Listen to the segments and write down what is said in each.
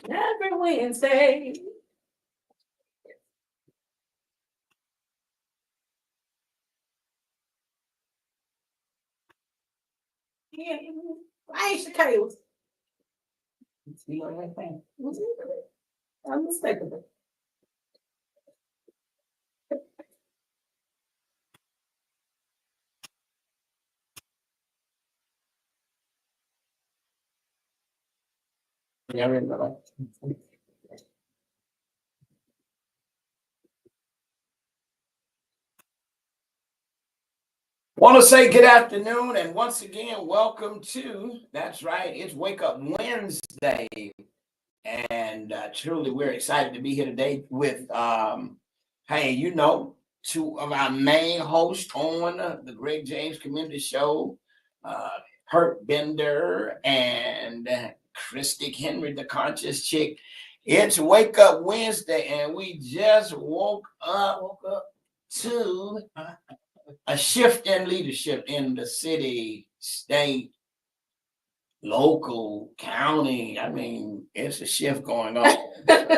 Every Wednesday. Yeah, Aisha Kayla. See what I think. Unmistakable. Yeah, I remember. Want to say good afternoon and once again, welcome to, that's right, it's Wake Up Wednesday. And truly, we're excited to be here today with, hey, two of our main hosts on the Greg James Community Show, uh, Hurt Bender and Christy Henry, the Conscious Chick. It's Wake Up Wednesday, and we just woke up to a shift in leadership in the city, state, local, county. I mean, it's a shift going on. let's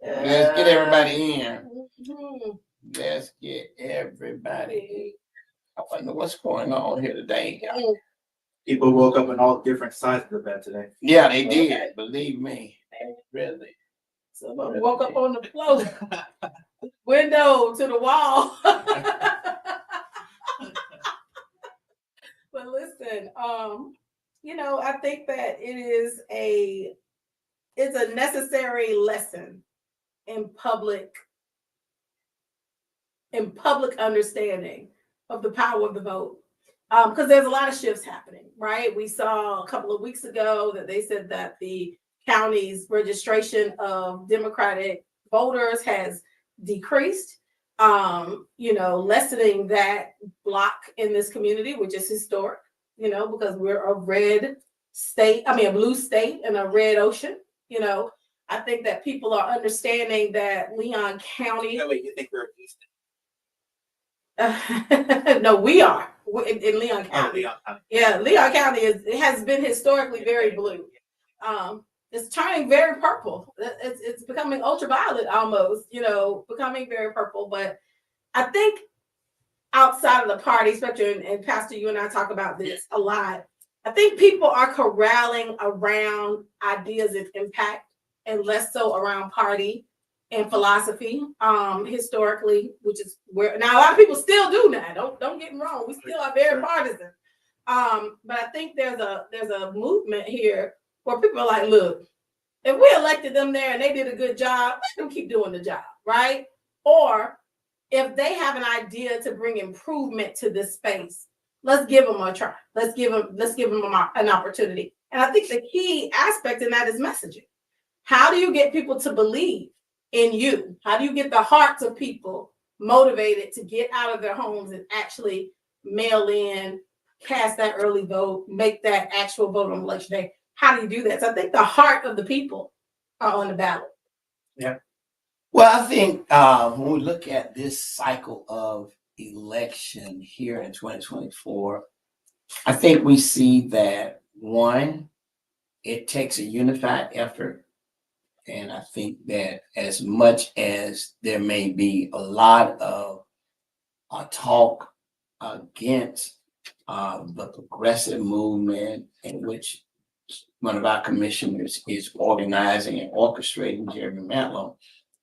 get everybody in. Let's get everybody. I wonder what's going on here today. People woke up in all different sides of the bed today. Yeah, they did. Believe me. Really. Somebody woke up on the floor, window to the wall. But listen, I think that it's a necessary lesson in public understanding of the power of the vote. Because there's a lot of shifts happening, right? We saw a couple of weeks ago that they said that the county's registration of Democratic voters has decreased, lessening that block in this community, which is historic, because we're a blue state and a red ocean. I think that people are understanding that Leon County. No, wait, you think we're Houston? No, we are in Leon County. Oh, Leon County. Yeah, Leon County has been historically very blue. It's turning very purple. It's becoming ultraviolet almost, becoming very purple. But I think outside of the party spectrum, and Pastor, you and I talk about this a lot, I think people are corralling around ideas of impact and less so around party and philosophy, historically, which is where now a lot of people still do that. Don't get me wrong, we still are very partisan. But I think there's a movement here where people are like, look, if we elected them there and they did a good job, let them keep doing the job, right? Or if they have an idea to bring improvement to this space, let's give them a try. Let's give them an opportunity. And I think the key aspect in that is messaging. How do you get people to believe in you? How do you get the hearts of people motivated to get out of their homes and actually mail in, cast that early vote, make that actual vote on election day? How do you do that? So I think the heart of the people are on the ballot. Yeah. Well, I think when we look at this cycle of election here in 2024, I think we see that one, it takes a unified effort. And I think that as much as there may be a lot of talk against the progressive movement in which one of our commissioners is organizing and orchestrating, Jeremy Matlow,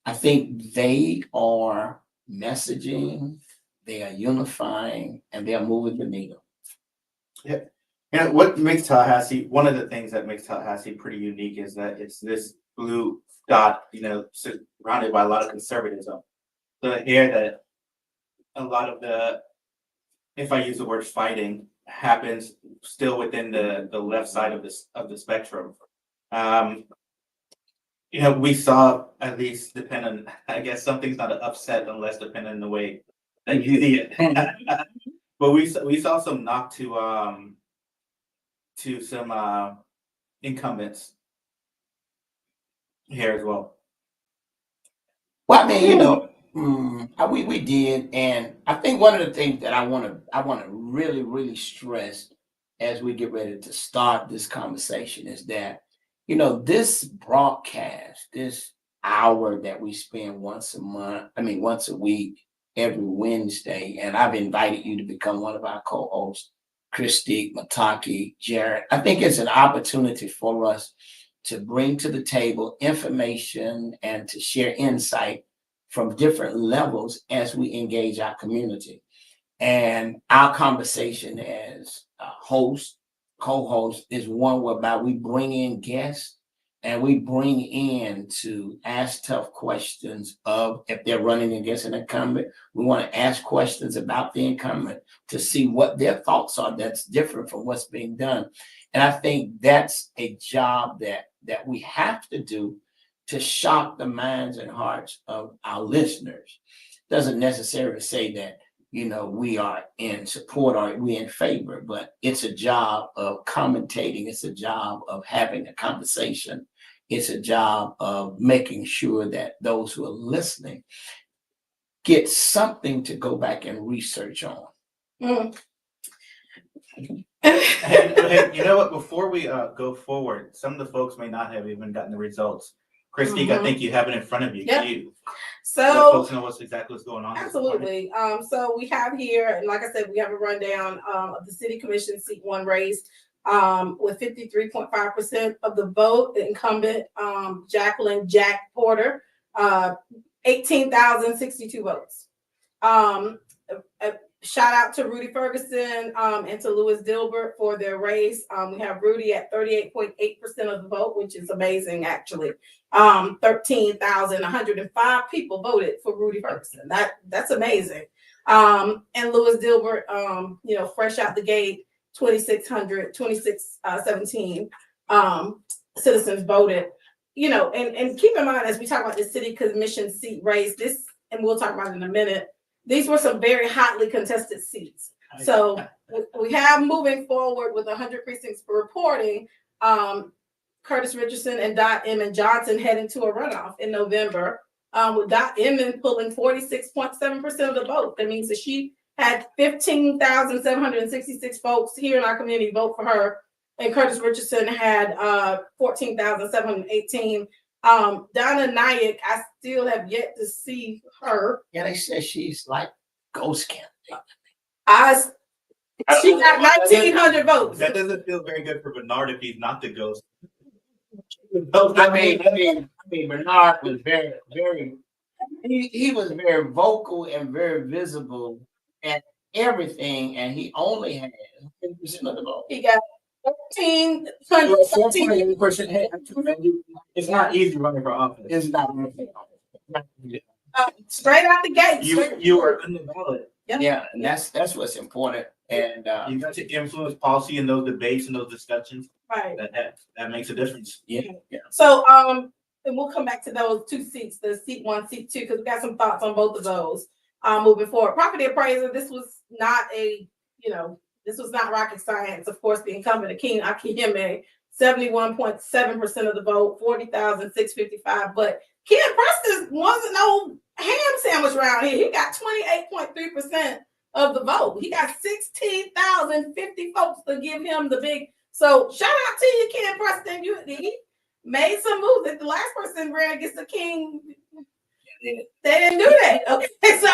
I think they are messaging, they are unifying, and they are moving the needle. Yep. What makes Tallahassee, one of the things that makes Tallahassee pretty unique is that it's this blue dot, surrounded by a lot of conservatism. So here that a lot of the, if I use the word fighting, happens still within the left side of the spectrum. We saw, at least depend on, I guess something's not an upset unless depending on the way that you see it. But we saw some knock to some incumbents here as well. Well, I mean, we did, and I think one of the things that I want to really, really stress as we get ready to start this conversation is that, this broadcast, this hour that we spend once a week, every Wednesday, and I've invited you to become one of our co-hosts, Christy, Mataki, Jared. I think it's an opportunity for us to bring to the table information and to share insight from different levels as we engage our community. And our conversation as host, co-host is one whereby we bring in guests and we bring in to ask tough questions of if they're running against an incumbent. We want to ask questions about the incumbent to see what their thoughts are that's different from what's being done. And I think that's a job that we have to do to shock the minds and hearts of our listeners. Doesn't necessarily say that we are in support or we in favor, but it's a job of commentating. It's a job of having a conversation. It's a job of making sure that those who are listening get something to go back and research on. Hey, you know what? Before we go forward, some of the folks may not have even gotten the results. Christy, I think you have it in front of you. Yep. Can you So let folks know what's going on? absolutely. So we have here, and like I said, we have a rundown of the city commission seat 1 race with 53.5% of the vote. The incumbent, Jacqueline Jack Porter, 18,062 votes. Shout out to Rudy Ferguson and to Louis Dilbert for their race. We have Rudy at 38.8% of the vote, which is amazing, actually. 13,105 people voted for Rudy Ferguson. That's amazing. And Louis Dilbert, fresh out the gate, 2617 citizens voted. And keep in mind as we talk about the city commission seat race, and we'll talk about it in a minute. These were some very hotly contested seats. So we have moving forward with 100 precincts for reporting. Curtis Richardson and Dot Emmon Johnson heading to a runoff in November, with Dot Emmon pulling 46.7% of the vote. That means that she had 15,766 folks here in our community vote for her, and Curtis Richardson had 14,718. Donna Nayak, I still have yet to see her. Yeah, they say she's like ghost candidate. She got 1,900 votes. That doesn't feel very good for Bernard if he's not the ghost. I mean, Bernard was very, very. He was very vocal and very visible at everything, and he only had 10% of the vote. He got 1,413. It's not easy running for office. It's not. Straight out the gate. You were in the ballot. Yeah, and that's what's important. And you got to influence policy in those debates and those discussions. Right. That makes a difference. Yeah. So and we'll come back to those 2 seats, the seat 1, seat 2, because we got some thoughts on both of those moving forward. Property appraiser, this was not rocket science. Of course, the incumbent Akeem Akiyeme, 71.7% of the vote, 40,655. But Ken Preston wasn't no ham sandwich around here. He got 28.3% of the vote. He got 16,050 folks to give him the big. So shout out to you, Ken Preston. He made some moves. If the last person ran against the king, they didn't do that. Okay, so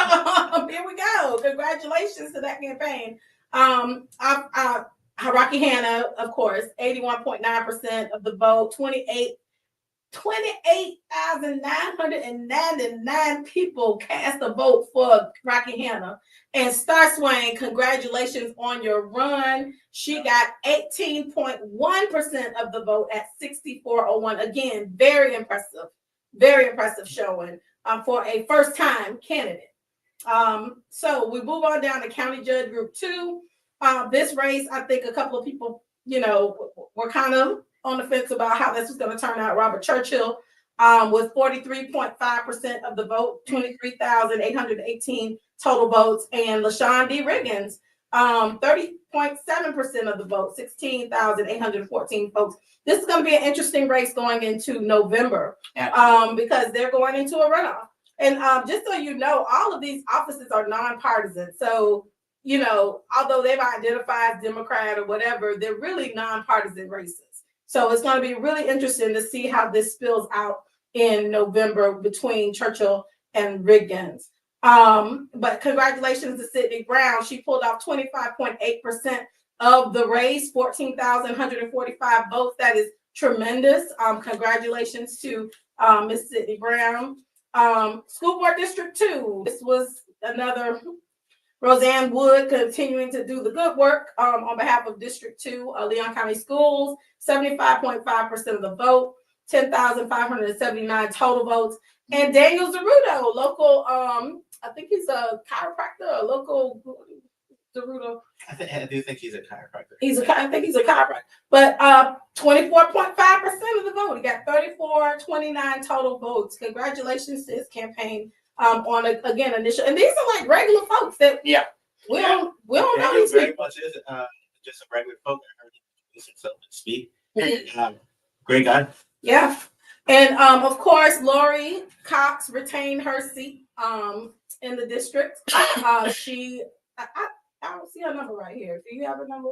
here we go. Congratulations to that campaign. Rocky Hanna, of course, 81.9% of the vote, 28,999 people cast a vote for Rocky Hanna. And Star Swain, congratulations on your run. She got 18.1% of the vote at 6401. Again, very impressive showing for a first-time candidate. So we move on down to County Judge Group 2. This race, I think a couple of people, were kind of on the fence about how this was going to turn out. Robert Churchill with 43.5% of the vote, 23,818 total votes, and LaShawn D. Riggins, 30.7% of the vote, 16,814 folks. This is going to be an interesting race going into November because they're going into a runoff. And just so you know, all of these offices are nonpartisan. So, you know, although they've identified as Democrat or whatever, they're really nonpartisan races. So it's going to be really interesting to see how this spills out in November between Churchill and Riggins. But congratulations to Sydney Brown. She pulled off 25.8% of the race, 14,145 votes. That is tremendous. Congratulations to Miss Sydney Brown. School Board District 2. This was another Roseanne Wood continuing to do the good work on behalf of District 2, Leon County Schools, 75.5% of the vote, 10,579 total votes. And Daniel Zeruto, local, I think he's a chiropractor, a local Zeruto. I do think he's a chiropractor. I think he's a chiropractor. But 24.5% of the vote. He got 3429 total votes. Congratulations to his campaign on again initial. And these are like regular folks that Yeah. we don't know Daniel these very people. much is just a regular folk. I heard him introduce himself and speak. Mhm. Great guy. Yeah. And of course, Lori Cox retained her seat in the district. I don't see her number right here. Do you have a number?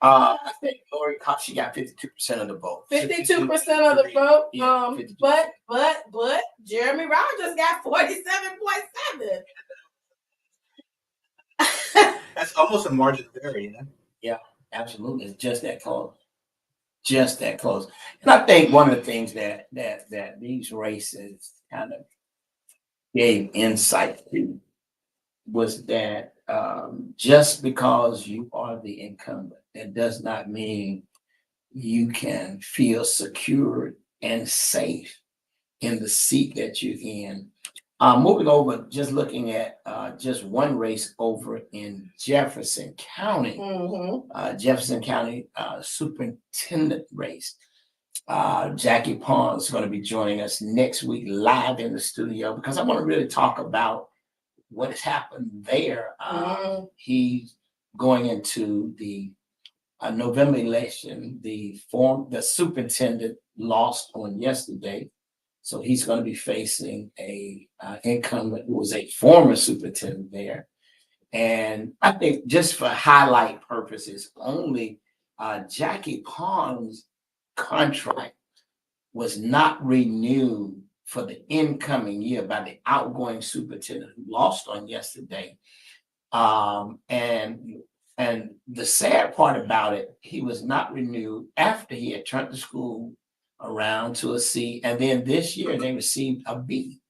I think Lori Cox, she got 52% of the vote. 52% of the vote. Yeah, 52%. But Jeremy Rogers got 47.7. That's almost a margin of error, you know? Yeah, absolutely. It's just that close. Just that close. And I think one of the things that these races kind of gave insight to was that just because you are the incumbent, that does not mean you can feel secure and safe in the seat that you're in. Moving over, just looking at just one race over in Jefferson County, Jefferson County superintendent race. Jackie Pons is going to be joining us next week live in the studio because I want to really talk about what has happened there. He's going into the November election. The superintendent lost on yesterday. So he's going to be facing a incumbent who was a former superintendent there. And I think just for highlight purposes only, Jackie Pond's contract was not renewed for the incoming year by the outgoing superintendent who lost on yesterday. And the sad part about it, he was not renewed after he had turned the school around to a C, and then this year they received a B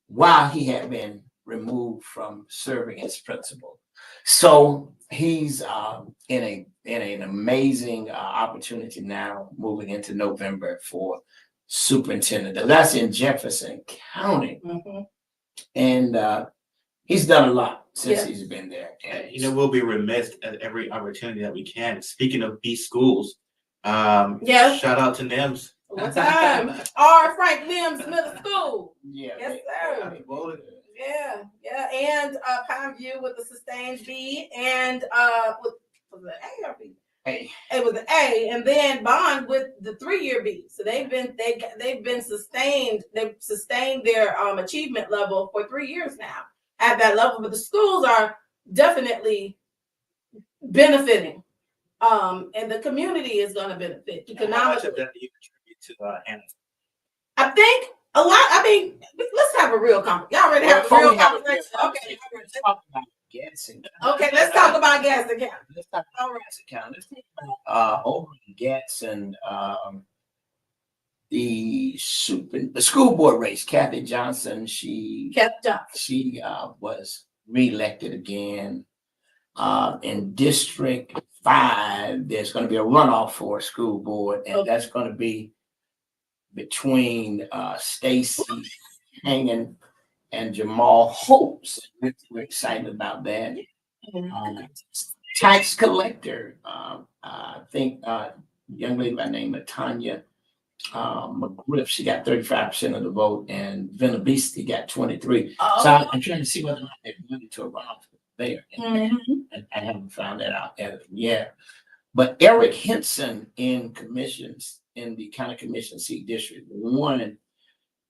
while he had been removed from serving as principal. So he's in an amazing opportunity now moving into November for superintendent. That's in Jefferson County, and he's done a lot since he's been there. And, you know, we'll be remiss at every opportunity that we can. Speaking of B schools, shout out to NIMS. One time, R. Frank Mims Middle School. Yeah. Yes, sir. Yeah. And Pineview with the sustained B, and with was it A or B? A. It was an A, and then Bond with the 3-year B. So they've been sustained. They've sustained their achievement level for 3 years now at that level. But the schools are definitely benefiting. And the community is going to benefit economically. How much of that do you contribute to Anna? I think a lot. I mean, let's have a real conversation. Y'all ready to have a real conversation? Okay. Let's talk about Gadsden. Okay, let's talk about Gadsden County. Let's talk about Gadsden County. Let's talk about over in Gadsden, the school board race. Kathy Johnson, she was reelected again. In District 5, there's going to be a runoff for a school board, and that's going to be between Stacy Hangen and Jamal Holtz. We're excited about that. Tax collector, I think young lady by the name of Tanya McGriff, she got 35% of the vote, and Beastie got 23%. So I'm trying to see whether or not they're going to a runoff there. And I haven't found that out yet. But Eric Henson in the county commission seat District 1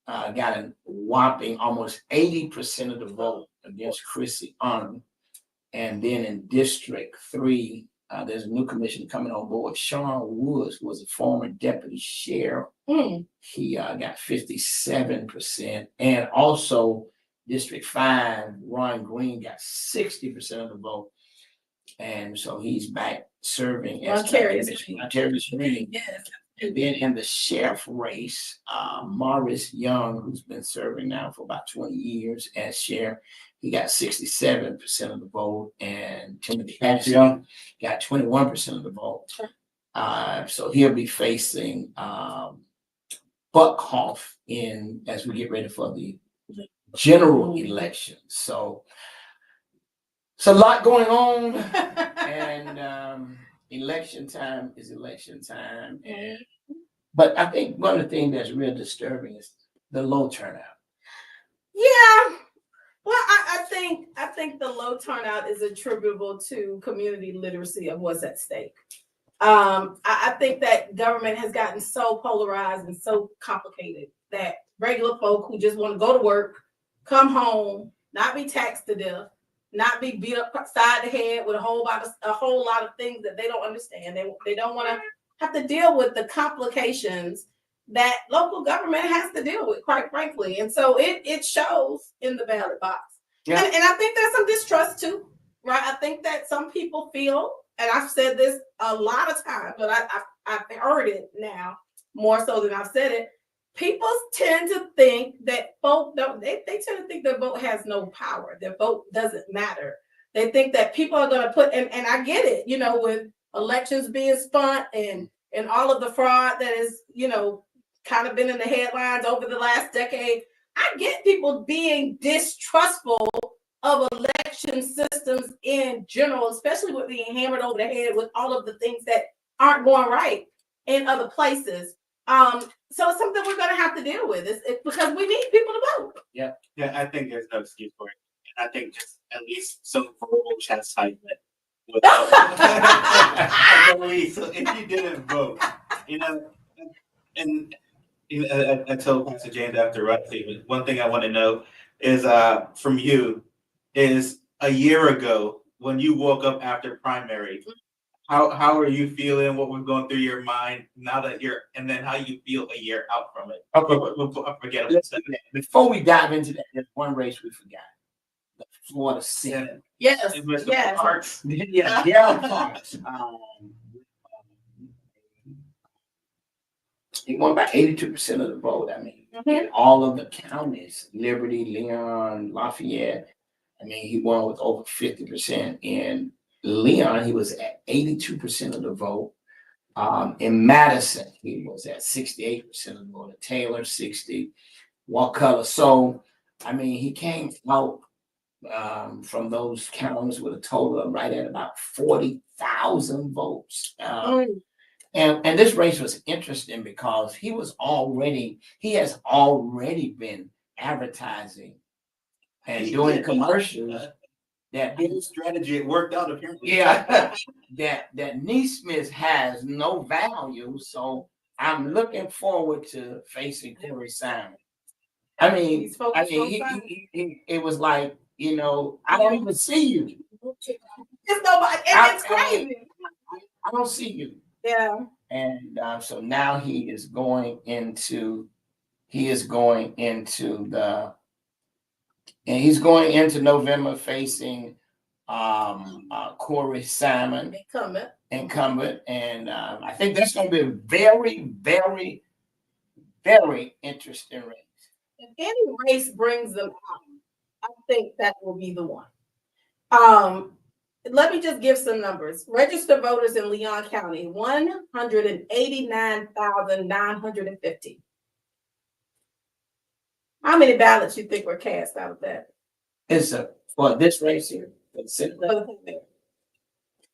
got a whopping almost 80% of the vote against Chrissy Arnold. And then in District 3, there's a new commissioner coming on board, Sean Woods, who was a former deputy sheriff. He got 57%. And also District 5, Ron Green got 60% of the vote. And so he's back serving as Ontarius Green. Yes. And then in the sheriff race, Morris Young, who's been serving now for about 20 years as sheriff, he got 67% of the vote, and Timothy Patterson got 21% of the vote. So he'll be facing Buckhoff as we get ready for the general election. So it's a lot going on, and election time is election time. But I think one of the things that's real disturbing is the low turnout. Yeah. Well, I think the low turnout is attributable to community literacy of what's at stake. I think that government has gotten so polarized and so complicated that regular folk who just want to go to work, come home, not be taxed to death, not be beat up side the head with a whole lot of things that they don't understand. They don't want to have to deal with the complications that local government has to deal with, quite frankly. And so it shows in the ballot box. Yeah. And I think there's some distrust too, right? I think that some people feel, and I've said this a lot of times, but I've heard it now more so than I've said it. People tend to think that vote they tend to think their vote has no power. Their vote doesn't matter. They think that people are going to put, and I get it, with elections being spun and all of the fraud that is, kind of been in the headlines over the last decade. I get people being distrustful of election systems in general, especially with being hammered over the head with all of the things that aren't going right in other places. So it's something we're going to have to deal with. It's because we need people to vote. Yeah, I think there's no excuse for it. And I think just at least some verbal chastisement. At least, so if you didn't vote, and I told Pastor James after Rusty, one thing I want to know is from you is a year ago when you woke up after primary, how are you feeling? What was going through your mind now that and then how you feel a year out from it? Okay, forget about that. Before we dive into that, there's one race we forgot. The Florida Senate. Yes. Parks. Yeah, Gerald Parks. He won by 82% of the vote. I mean, in all of the counties, Liberty, Leon, Lafayette, he won with over 50%. In Leon, he was at 82% of the vote. In Madison, he was at 68% of the vote. Taylor, 60%. Wakulla. So, he came out from those counties with a total of right at about 40,000 votes. And this race was interesting because he has already been advertising and doing commercials that his strategy it worked out apparently. Yeah, that Neesmith has no value. So I'm looking forward to facing Corey Simon. It was like, I don't even see you. It's nobody. It's crazy. I don't see you. Yeah. And so now he is going into November facing Corey Simon, incumbent, and I think that's going to be a very, very, very interesting race. If any race brings them out, I think that will be the one. Let me just give some numbers. Registered voters in Leon County, 189,950. How many ballots you think were cast out of that? This race here.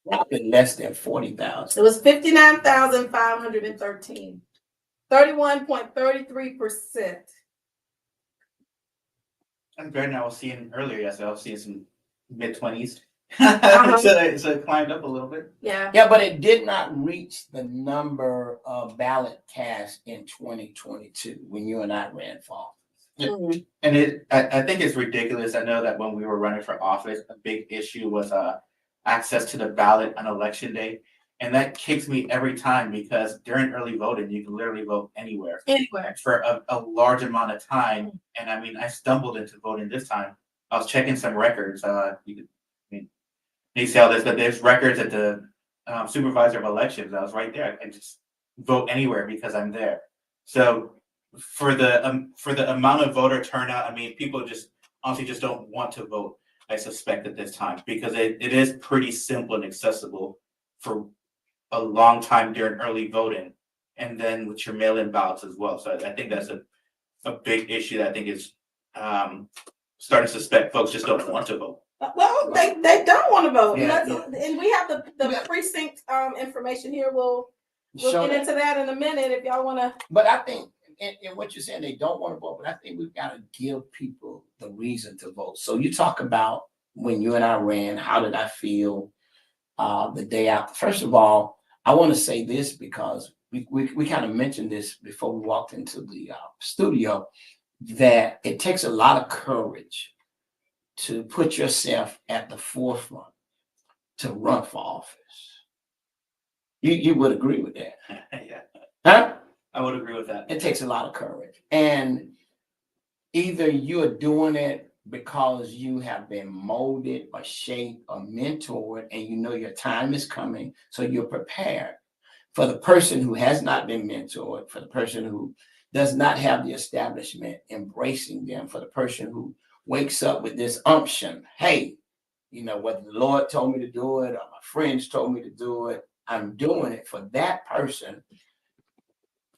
Probably less than 40,000. It was 59,513. 31.33%. And Brandon, I was seeing earlier yesterday, I was seeing some mid-20s. Uh-huh. So it climbed up a little bit. Yeah, but it did not reach the number of ballot cast in 2022 when you and I ran for office. Mm. And I think it's ridiculous. I know that when we were running for office, a big issue was access to the ballot on election day. And that kicks me every time because during early voting, you can literally vote anywhere Anywhere. for a large amount of time. And I mean, I stumbled into voting this time. I was checking some records. You could, I mean, you see how there's records at the supervisor of elections. I was right there. I can just vote anywhere because I'm there. So for the amount of voter turnout, I mean, people just honestly just don't want to vote. I suspect at this time because it is pretty simple and accessible for a long time during early voting, and then with your mail-in ballots as well. So I think that's a big issue that I think is starting to suspect folks just don't want to vote. Well, they don't want to vote. Yeah, And we have the precinct information here. We'll So get into that in a minute if y'all want to. But I think, and what you're saying, they don't want to vote, but I think we've got to give people the reason to vote. So you talk about when you and I ran, how did I feel the day after? First of all, I want to say this because we kind of mentioned this before we walked into the studio, that it takes a lot of courage to put yourself at the forefront to run for office. You would agree with that, Yeah, huh? I would agree with that. It takes a lot of courage. And either you're doing it because you have been molded or shaped or mentored and you know your time is coming, so you're prepared. For the person who has not been mentored, for the person who does not have the establishment embracing them, for the person who wakes up with this unction, hey, you know, whether the Lord told me to do it or my friends told me to do it, I'm doing it. For that person,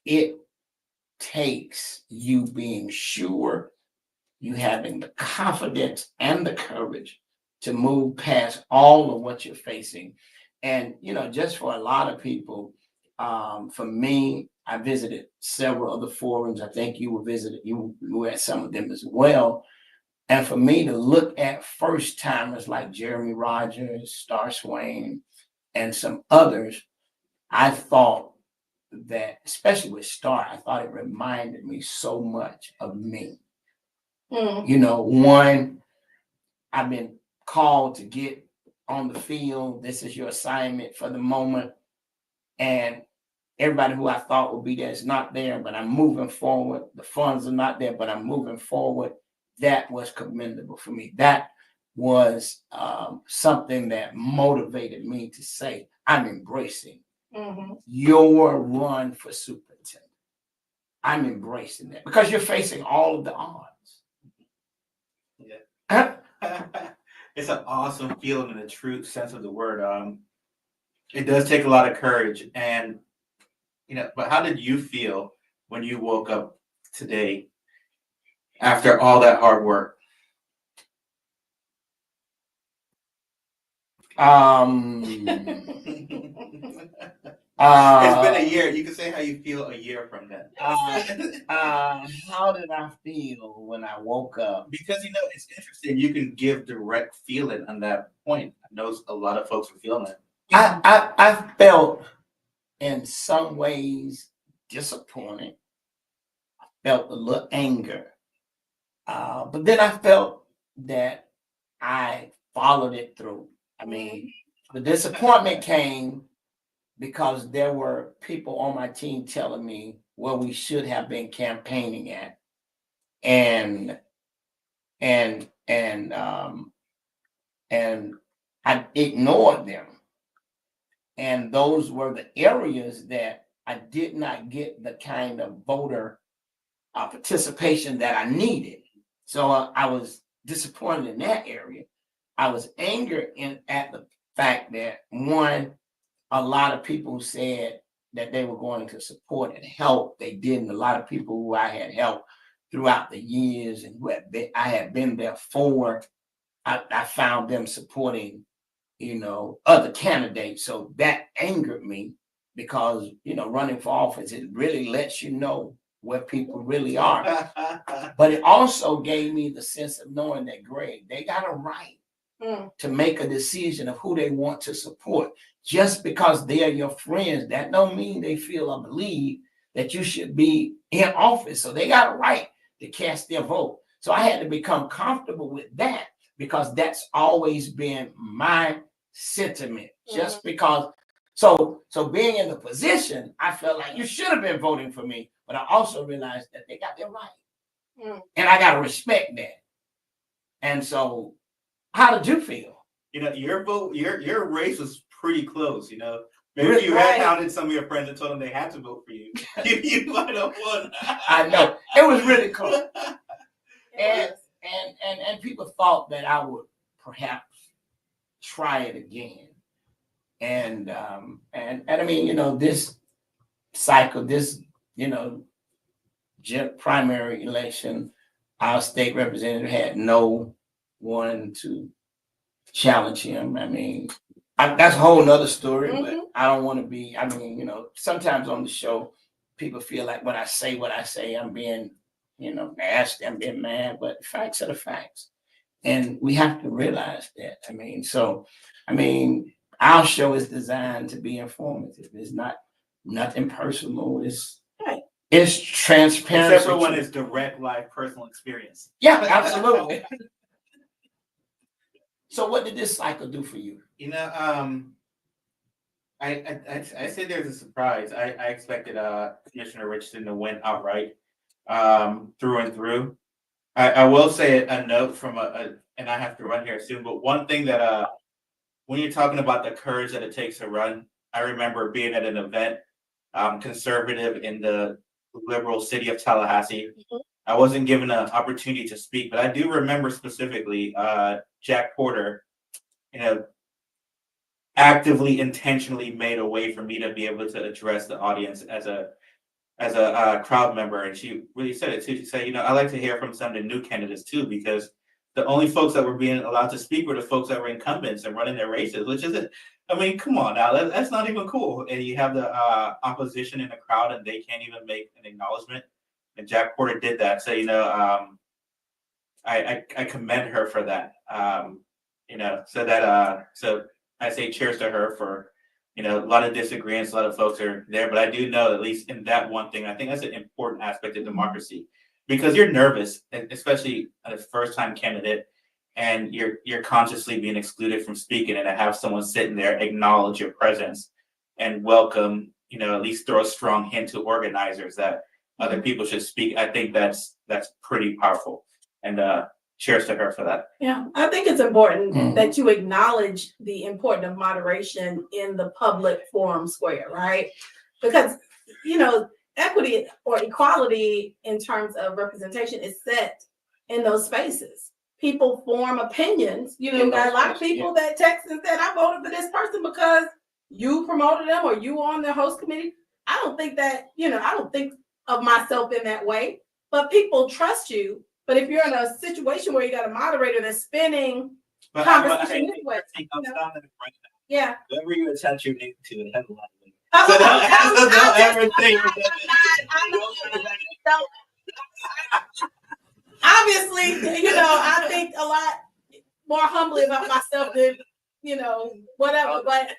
it takes you being sure, you having the confidence and the courage to move past all of what you're facing. And, you know, just for a lot of people, for me, I visited several other forums. I think you were at some of them as well. And for me to look at first timers like Jeremy Rogers, Star Swain, and some others, I thought that, especially with Star, I thought it reminded me so much of me. You know, one, I've been called to get on the field. This is your assignment for the moment. And everybody who I thought would be there is not there, but I'm moving forward. The funds are not there, but I'm moving forward. That was commendable for me. That was something that motivated me to say, I'm embracing your run for superintendent. I'm embracing that because you're facing all of the odds. Yeah. It's an awesome feeling in the true sense of the word. It does take a lot of courage, and you know, but how did you feel when you woke up today after all that hard work? It's been a year. You can say how you feel a year from then. How did I feel when I woke up? Because you know, it's interesting. You can give direct feeling on that point. I know a lot of folks are feeling it. I felt in some ways disappointed. I felt a little anger. But then I felt that I followed it through. I mean, the disappointment came because there were people on my team telling me where we should have been campaigning at. And I ignored them. And those were the areas that I did not get the kind of voter participation that I needed. So I was disappointed in that area. I was angered at the fact that, one, a lot of people said that they were going to support and help. They didn't. A lot of people who I had helped throughout the years and who I had been there for, I found them supporting, you know, other candidates. So that angered me because, you know, running for office, it really lets you know where people really are. But it also gave me the sense of knowing that, Greg, they got a right to make a decision of who they want to support. Just because they're your friends, that don't mean they feel or believe that you should be in office. So they got a right to cast their vote. So I had to become comfortable with that because that's always been my sentiment. Just because, so being in the position, I felt like you should have been voting for me, but I also realized that they got their right, and I gotta respect that. And so, how did you feel? You know, your vote, your race was pretty close. You know, maybe Really? if you had hounded some of your friends and told them they had to vote for you, you might have won. I know it was really close. It was. And people thought that I would perhaps try it again. And I mean, you know, this cycle, this, you know, primary election, our state representative had no one to challenge him. I mean, that's a whole nother story, but I don't want to be, I mean, you know, sometimes on the show, people feel like when I say what I say, I'm being, you know, nasty, I'm being mad, but facts are the facts. And we have to realize that. I mean, so, I mean, our show is designed to be informative. It's not nothing personal. It's transparent. Except for when it's direct, live, personal experience. Yeah, absolutely. So what did this cycle do for you? You know, I say there's a surprise. I expected Commissioner Richardson to win outright, through and through. I will say a note from and I have to run here soon, but one thing that when you're talking about the courage that it takes to run, I remember being at an event, conservative in the liberal city of Tallahassee. I wasn't given an opportunity to speak, but I do remember specifically Jack Porter, you know, actively, intentionally made a way for me to be able to address the audience as a crowd member. And she really said it too. She said, you know, I like to hear from some of the new candidates too, because the only folks that were being allowed to speak were the folks that were incumbents and running their races, which isn't, I mean, come on now, that's not even cool. And you have the opposition in the crowd and they can't even make an acknowledgement. And Jack Porter did that. So, you know, I commend her for that. You know, so I say cheers to her for, you know, a lot of disagreements, a lot of folks are there, but I do know, at least in that one thing, I think that's an important aspect of democracy, because you're nervous, especially as a first-time candidate, and you're consciously being excluded from speaking, and to have someone sitting there acknowledge your presence and welcome, you know, at least throw a strong hint to organizers that other people should speak. I think that's pretty powerful, and cheers to her for that. Yeah, I think it's important that you acknowledge the importance of moderation in the public forum square, right? Because, you know, equity or equality in terms of representation is set in those spaces. People form opinions. You know, got a lot of people that text and said, I voted for this person because you promoted them or you on the host committee. I don't think that, you know, I don't think of myself in that way, but people trust you. But if you're in a situation where you got a moderator that's spinning conversation this way, yeah. Whoever you attach your name to, it has a lot of weight. So don't ever think. Obviously, you know, I think a lot more humbly about myself than, you know, whatever. But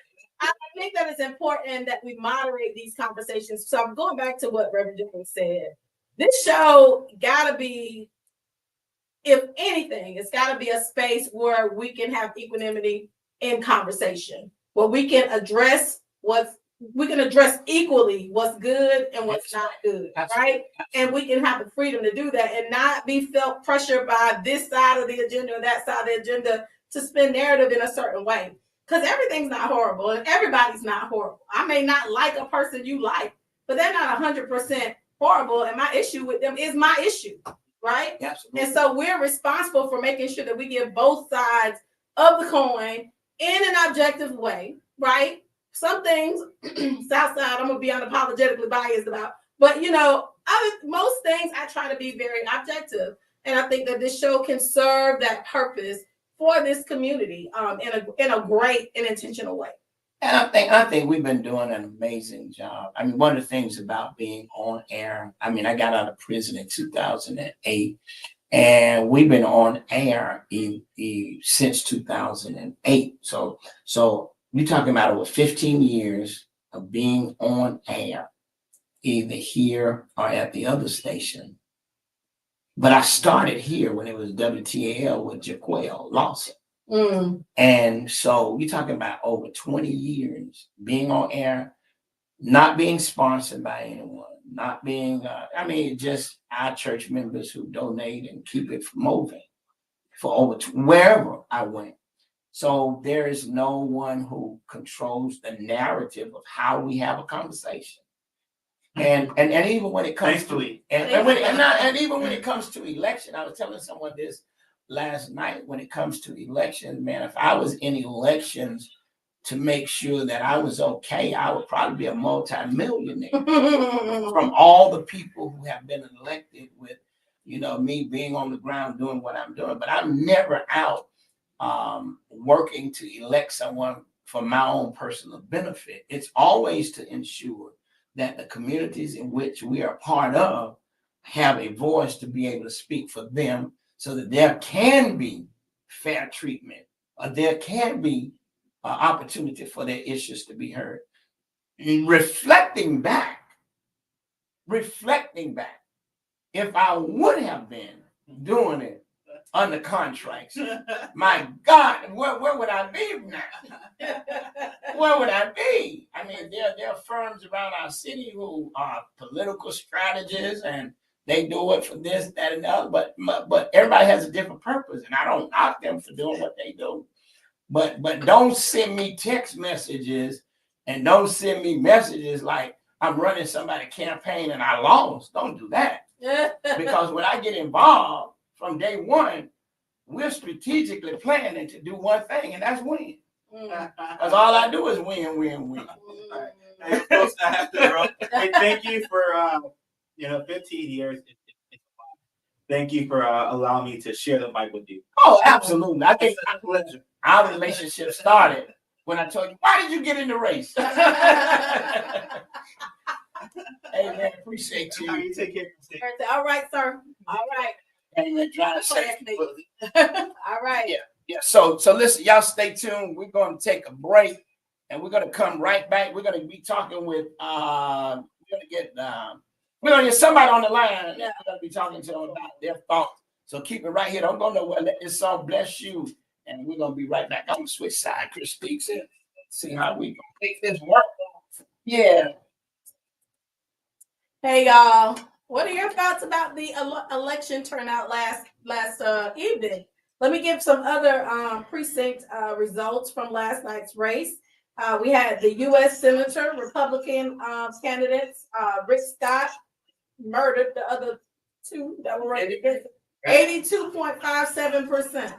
I think that it's important that we moderate these conversations. So I'm going back to what Reverend Jenkins said. This show gotta be, if anything, it's got to be a space where we can have equanimity in conversation, where we can address equally what's good and what's not good, right? And we can have the freedom to do that and not be felt pressured by this side of the agenda or that side of the agenda to spin narrative in a certain way. Because everything's not horrible and everybody's not horrible. I may not like a person you like, but they're not 100% horrible. And my issue with them is my issue. Right? Absolutely. And so we're responsible for making sure that we give both sides of the coin in an objective way, right? Some things, Southside, I'm gonna be unapologetically biased about, but you know, most things I try to be very objective, and I think that this show can serve that purpose for this community in a great and intentional way. And I think we've been doing an amazing job. I mean, one of the things about being on air, I mean, I got out of prison in 2008, and we've been on air since 2008. So you're talking about over 15 years of being on air, either here or at the other station. But I started here when it was WTAL with Jaquel Lawson. Mm. And so you're talking about over 20 years being on air, not being sponsored by anyone, not being, just our church members who donate and keep it moving for over wherever I went. So there is no one who controls the narrative of how we have a conversation. And even when it comes Thankfully. and even when it comes to election, I was telling someone this last night. When it comes to elections, man, if I was in elections to make sure that I was okay, I would probably be a multi-millionaire from all the people who have been elected with, me being on the ground doing what I'm doing. But I'm never out working to elect someone for my own personal benefit. It's always to ensure that the communities in which we are part of have a voice to be able to speak for them, so that there can be fair treatment, or there can be opportunity for their issues to be heard. Reflecting back, if I would have been doing it under contracts, my God, where would I be now? Where would I be? I mean, there are firms around our city who are political strategists, and they do it for this, that, and the other. But everybody has a different purpose, and I don't knock them for doing what they do. But don't send me text messages, and don't send me messages like I'm running somebody's campaign and I lost. Don't do that. Because when I get involved from day one, we're strategically planning to do one thing, and that's win. Because all I do is win. Hey, folks, I have to hey, thank you for 15 years. It's a lot. Thank you for allowing me to share the mic with you. Oh, absolutely. I think It's a pleasure. our relationship started when I told you, why did you get in the race? Hey, man, appreciate you. You take care. All right, sir. All right. Hey, man, drive safe. All right. Yeah. So listen, y'all stay tuned. We're going to take a break, and we're going to come right back. We're going to be talking with we're going to get somebody on the line. Yeah. We're going to be talking to them about their thoughts. So keep it right here. Don't go nowhere. Let this song bless you, and we're going to be right back. I'm going to switch side. Chris speaks in. See how we can make this work. Yeah. Hey, y'all. What are your thoughts about the election turnout last evening? Let me give some other precinct results from last night's race. We had the U.S. Senator Republican candidates. Rick Scott murdered the other two that were running against 82.57%.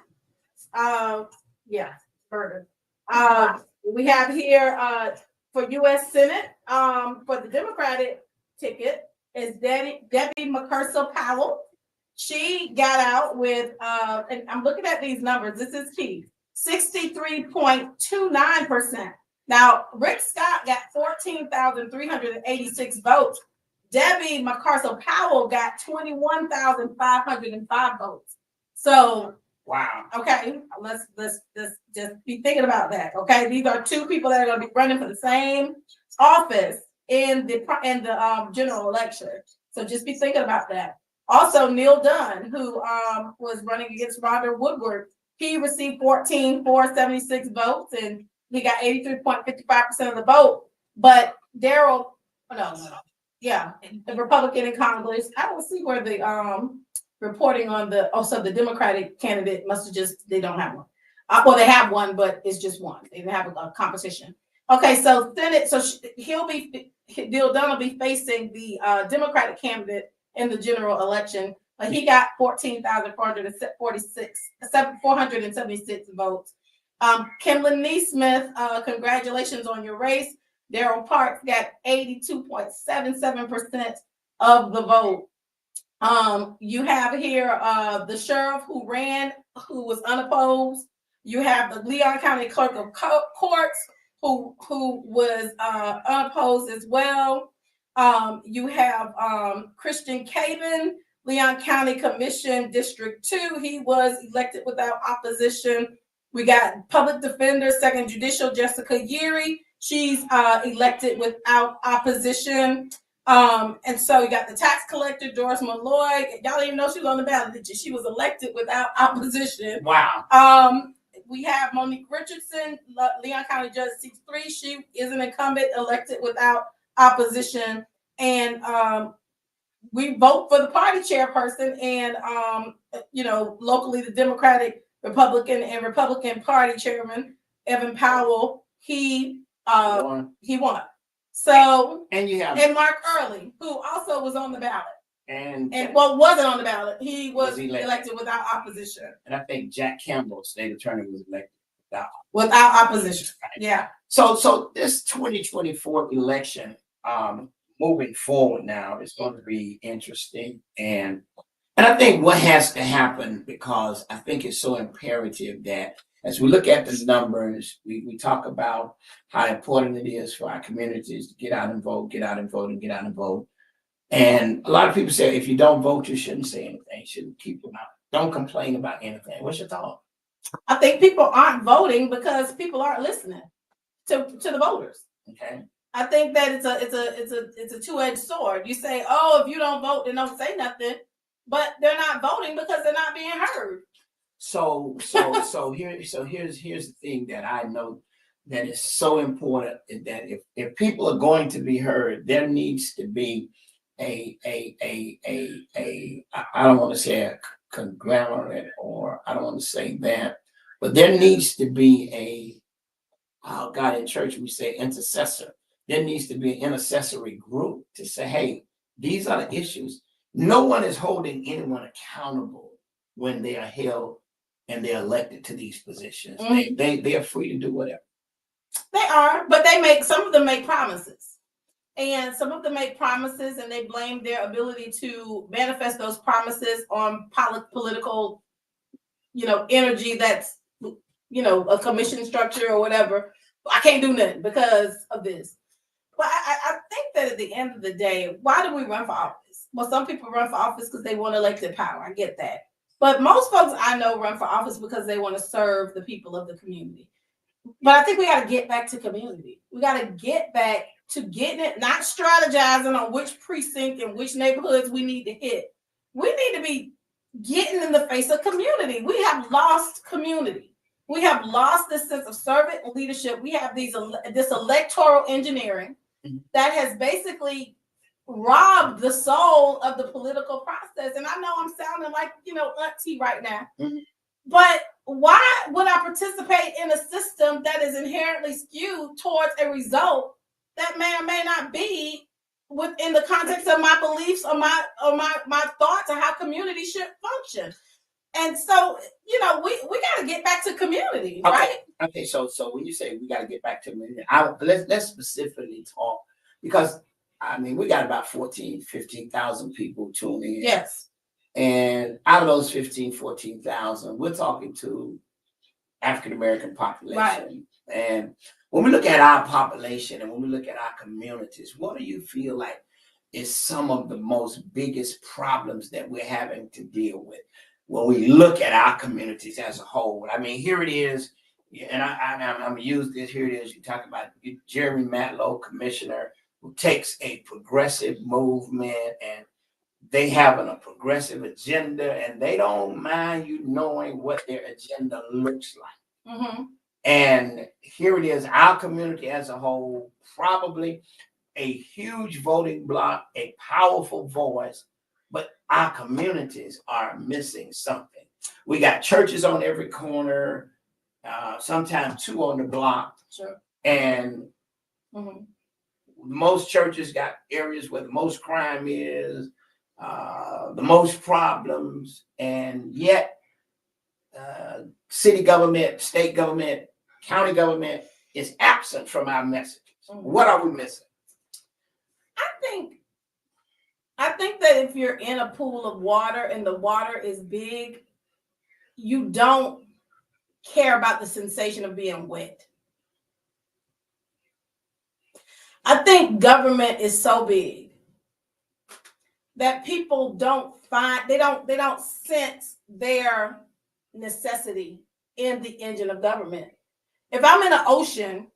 Murdered. We have here for U.S. Senate for the Democratic ticket is Debbie McCurcell-Powell. She got out with, and I'm looking at these numbers, this is key, 63.29%. Now, Rick Scott got 14,386 votes. Debbie McCurcell-Powell got 21,505 votes. So, wow. Okay, let's just be thinking about that. Okay, these are two people that are going to be running for the same office in the general election. So just be thinking about that. Also, Neil Dunn, who was running against Rhonda Woodward, he received 14,476 votes, and he got 83.55% of the vote. But the Republican in Congress, I don't see where the reporting on the Democratic candidate must have they don't have one. Well, they have one, but it's just one. They didn't have a competition. Okay, so Senate, Neil Dunn will be facing the Democratic candidate in the general election. He got 14,476 votes. Kimberly Neesmith, congratulations on your race. Daryl Parks got 82.77% of the vote. You have here the sheriff who ran, who was unopposed. You have the Leon County Clerk of Courts who was unopposed as well. You have Christian Caven, Leon County Commission District 2. He was elected without opposition. We got Public Defender, Second Judicial, Jessica Yeary. She's elected without opposition. And so you got the tax collector, Doris Malloy. Y'all didn't even know she was on the ballot, did you? She was elected without opposition. Wow. We have Monique Richardson, Leon County Judge Seat 3. She is an incumbent elected without opposition. And we vote for the party chairperson, and locally the Democratic, Republican, and Republican Party chairman, Evan Powell, he won. So And you have and Mark Early, who also was on the ballot. and Wasn't on the ballot. He was elected. elected without opposition. And I think Jack Campbell, state attorney, was elected without opposition. Yeah. So this 2024 election, moving forward now is going to be interesting, and I think what has to happen, because I think it's so imperative that as we look at the numbers, we talk about how important it is for our communities to get out and vote, get out and vote, and get out and vote. And a lot of people say, if you don't vote, you shouldn't say anything. You shouldn't keep them out. Don't complain about anything. What's your thought? I think people aren't voting because people aren't listening to the voters. Okay. I think that it's a two-edged sword. You say, oh, if you don't vote, then don't say nothing. But they're not voting because they're not being heard. So here's the thing that I know that is so important, is that if people are going to be heard, there needs to be I don't want to say a conglomerate, or I don't want to say that, but there needs to be God, in church we say intercessor. There needs to be an intercessory group to say, hey, these are the issues. No one is holding anyone accountable when they are held and they're elected to these positions. Mm-hmm. They are free to do whatever. They are, but some of them make promises. And some of them make promises and they blame their ability to manifest those promises on political, energy that's, a commission structure or whatever. I can't do nothing because of this. But I think that at the end of the day, why do we run for office? Well, some people run for office because they want elected power. I get that. But most folks I know run for office because they want to serve the people of the community. But I think we got to get back to community. We got to get back to getting it, not strategizing on which precinct and which neighborhoods we need to hit. We need to be getting in the face of community. We have lost community. We have lost this sense of servant leadership. We have this electoral engineering that has basically robbed the soul of the political process. And I know I'm sounding like, auntie right now. Mm-hmm. But why would I participate in a system that is inherently skewed towards a result that may or may not be within the context of my beliefs or my thoughts on how community should function? And so, we got to get back to community, right? Okay. So when you say we got to get back to community, let's specifically talk, because we got about 15,000 people tuning in. Yes. And out of those 14,000, we're talking to African-American population. Right. And when we look at our population and when we look at our communities, what do you feel like is some of the most biggest problems that we're having to deal with when we look at our communities as a whole? Here it is, and I'm going to use this. Here it is. You talk about Jeremy Matlow, commissioner, who takes a progressive movement, and they have a progressive agenda, and they don't mind you knowing what their agenda looks like. Mm-hmm. And here it is, our community as a whole, probably a huge voting bloc, a powerful voice, but our communities are missing something. We got churches on every corner, sometimes two on the block. Sure. And mm-hmm. most churches got areas where the most crime is, the most problems, and yet city government, state government, county government is absent from our messages. Mm-hmm. What are we missing? I think that if you're in a pool of water and the water is big, you don't care about the sensation of being wet. I think government is so big that people don't sense their necessity in the engine of government. If I'm in an ocean,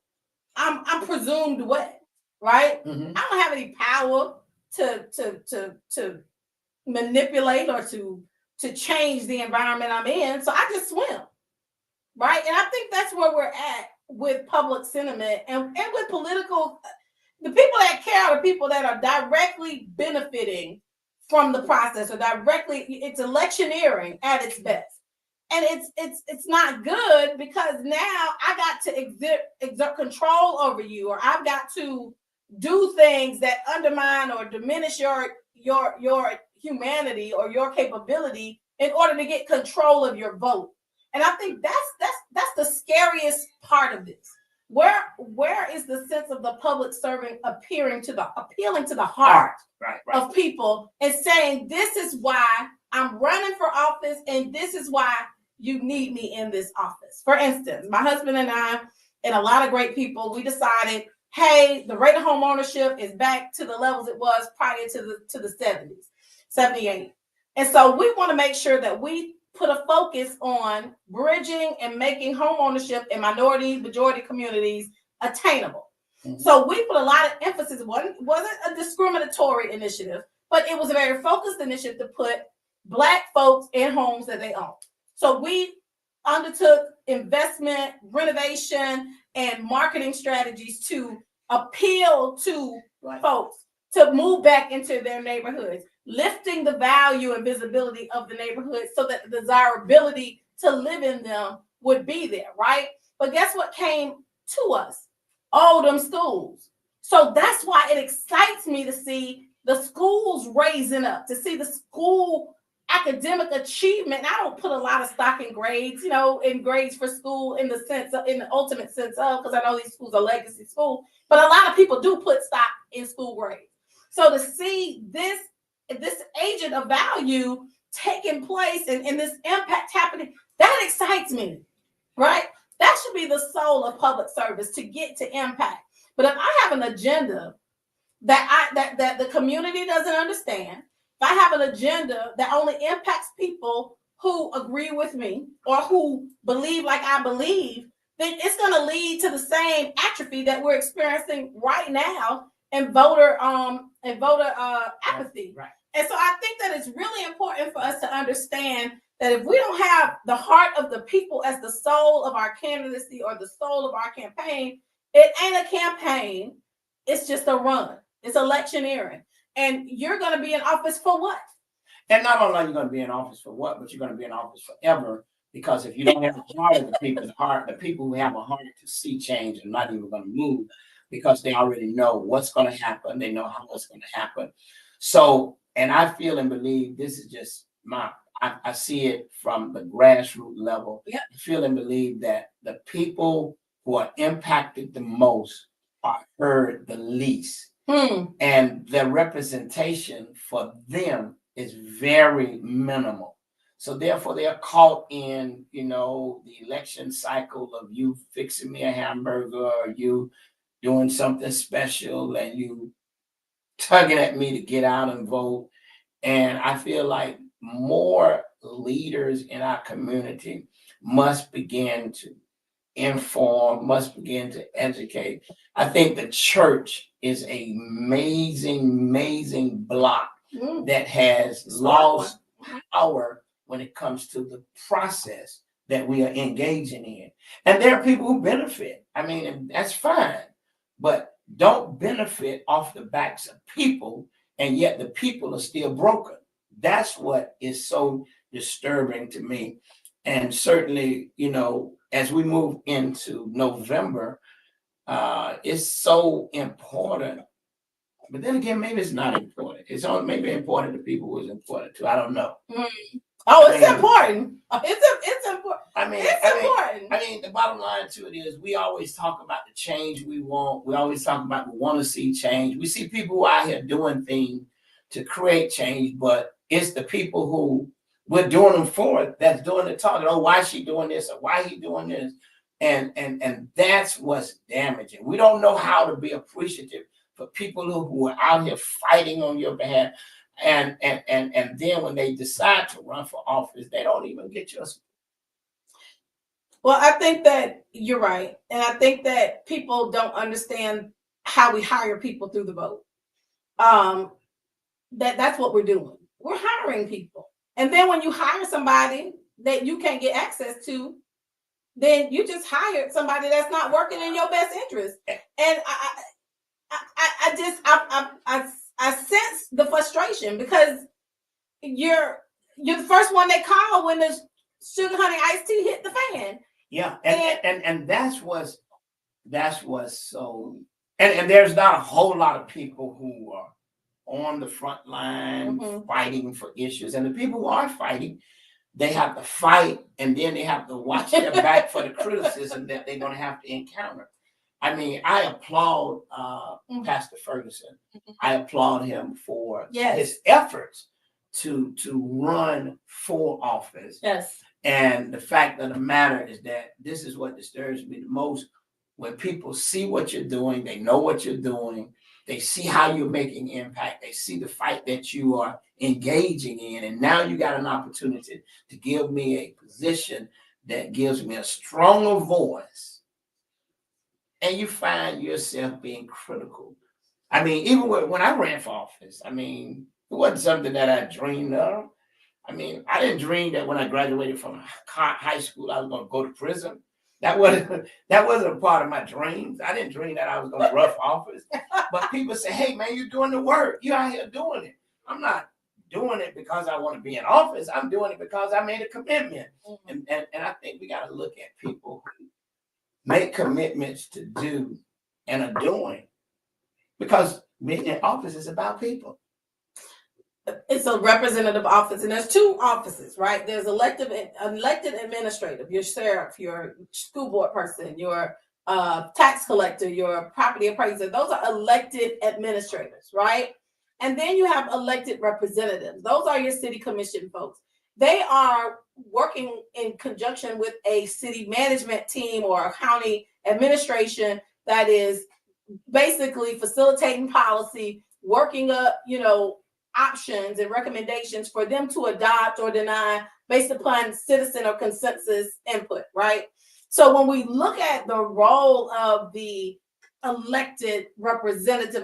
I'm presumed wet, right? Mm-hmm. I don't have any power to manipulate or to change the environment I'm in. So I just swim. Right. And I think that's where we're at with public sentiment and with political. The people that care are the people that are directly benefiting from the process or directly, it's electioneering at its best. And it's not good because now I got to exert control over you, or I've got to do things that undermine or diminish your humanity or your capability in order to get control of your vote. And I think that's the scariest part of this. Where is the sense of the public servant appealing to the heart Right. of people and saying, this is why I'm running for office and this is why you need me in this office. For instance, my husband and I and a lot of great people, we decided, hey, the rate of home ownership is back to the levels it was prior to the 70s, 78. And so we want to make sure that we put a focus on bridging and making home ownership in minority, majority communities attainable. Mm-hmm. So we put a lot of emphasis. It wasn't a discriminatory initiative, but it was a very focused initiative to put Black folks in homes that they own. So we undertook investment, renovation, and marketing strategies to appeal to folks to move back into their neighborhoods, lifting the value and visibility of the neighborhood so that the desirability to live in them would be there, right? But guess what came to us? All them schools. So that's why it excites me to see the schools raising up, to see the school academic achievement. And I don't put a lot of stock in grades, in grades for school in the ultimate sense of, because I know these schools are legacy schools, but a lot of people do put stock in school grades. So to see this agent of value taking place and this impact happening, that excites me, right? That should be the soul of public service, to get to impact. But if I have an agenda that the community doesn't understand, if I have an agenda that only impacts people who agree with me or who believe like I believe, then it's going to lead to the same atrophy that we're experiencing right now and voter apathy. Right. And so I think that it's really important for us to understand that if we don't have the heart of the people as the soul of our candidacy or the soul of our campaign, it ain't a campaign. It's just a run. It's electioneering. And you're going to be in office for what? And not only are you going to be in office for what, but you're going to be in office forever. Because if you don't have the heart of the people's heart, the people who have a heart to see change are not even going to move, because they already know what's going to happen. They know how it's going to happen. So, and I feel and believe this is just I see it from the grassroots level. Yep. I feel and believe that the people who are impacted the most are heard the least. And the representation for them is very minimal. So therefore, they are caught in, the election cycle of you fixing me a hamburger or you doing something special and you tugging at me to get out and vote. And I feel like more leaders in our community must begin to inform, must begin to educate. I think the church is an amazing block that has lost power when it comes to the process that we are engaging in. And there are people who benefit. I mean, that's fine, but don't benefit off the backs of people, and yet the people are still broken. That's what is so disturbing to me. And certainly, as we move into November, it's so important. But then again, maybe it's not important. It's only maybe important to people who it's important to. I don't know. Oh, it's important. It's important. I mean, the bottom line to it is we always talk about the change we want. We always talk about we want to see change. We see people who are out here doing things to create change, but it's the people who we're doing them for that's doing the talking. Oh, why is she doing this or why he doing this? And that's what's damaging. We don't know how to be appreciative for people who are out here fighting on your behalf. And then when they decide to run for office, they don't even get your support. Well, I think that you're right. And I think that people don't understand how we hire people through the vote. that's what we're doing. We're hiring people. And then when you hire somebody that you can't get access to, then you just hired somebody that's not working in your best interest. And I sense the frustration because you're the first one they call when the sugar honey iced tea hit the fan. Yeah, and that's what's so, and there's not a whole lot of people who are on the front line fighting for issues, and the people who are fighting, they have to fight, and then they have to watch their back for the criticism that they're going to have to encounter. I mean, I applaud Pastor Ferguson. I applaud him for his efforts to run for office. Yes. And the fact of the matter is that this is what disturbs me the most. When people see what you're doing, they know what you're doing, they see how you're making impact, they see the fight that you are engaging in, and now you got an opportunity to give me a position that gives me a stronger voice, and you find yourself being critical. I mean, even when I ran for office, I mean, it wasn't something that I dreamed of. I mean, I didn't dream that when I graduated from high school, I was going to go to prison. That wasn't a part of my dreams. I didn't dream that I was going to run for office. But people say, hey, man, you're doing the work. You're out here doing it. I'm not doing it because I want to be in office. I'm doing it because I made a commitment. And I think we got to look at people who make commitments to do and are doing, because being in office is about people. It's a representative office, and there's two offices, right? There's elected administrative, your sheriff, your school board person, your tax collector, your property appraiser. Those are elected administrators, right? And then you have elected representatives. Those are your city commission folks. They are working in conjunction with a city management team or a county administration that is basically facilitating policy, working up, options and recommendations for them to adopt or deny based upon citizen or consensus input, right? So when we look at the role of the elected representative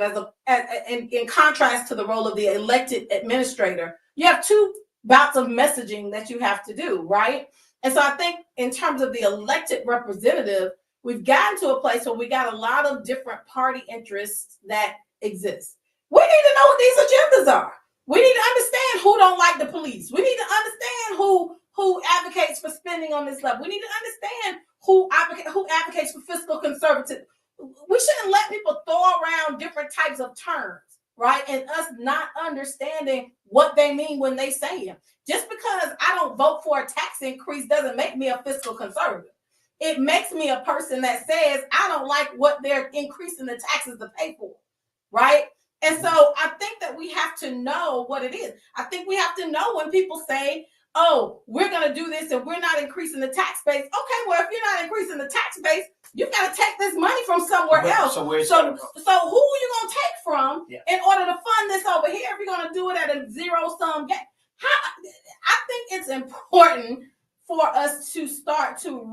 in contrast to the role of the elected administrator, you have two bouts of messaging that you have to do, right? And so I think in terms of the elected representative, we've gotten to a place where we got a lot of different party interests that exist. We need to know what these agendas are. We need to understand who don't like the police. We need to understand who advocates for spending on this level. We need to understand who advocates for fiscal conservatism. We shouldn't let people throw around different types of terms, right? And us not understanding what they mean when they say them. Just because I don't vote for a tax increase doesn't make me a fiscal conservative. It makes me a person that says I don't like what they're increasing the taxes to pay for, right? And so I think that we have to know what it is. I think we have to know when people say, oh, we're going to do this and we're not increasing the tax base. Okay, well, if you're not increasing the tax base, you got to take this money from somewhere else. So who are you going to take from in order to fund this over here if you're going to do it at a zero-sum game? I think it's important for us to start to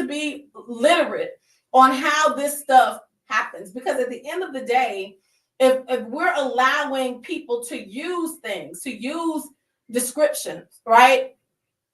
be literate on how this stuff happens. Because at the end of the day, if we're allowing people to use things, to use descriptions, right?